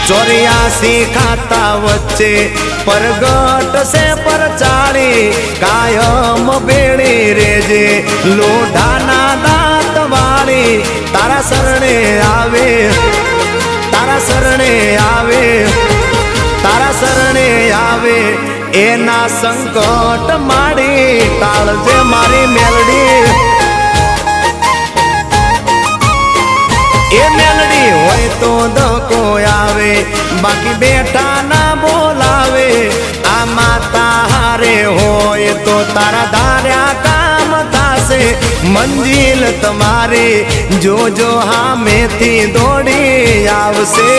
84 खाता वच्चे परगट से परचाड़ी कायम बेड़ी रेजे लोढ़ाना दांत वाली तारा शरणे आवे तारा शरणे आवे तारा शरणे आवे एना संकट माड़ी टाळजे मारी मेलडी ए मेलडी होय तो धक्को आवे बाकी बेटा ना बोलावे आ माता हारे होय तो तारा धार्या काम थासे मंजिल तुम्हारी जो जो हामेथी दौड़ी आवसे।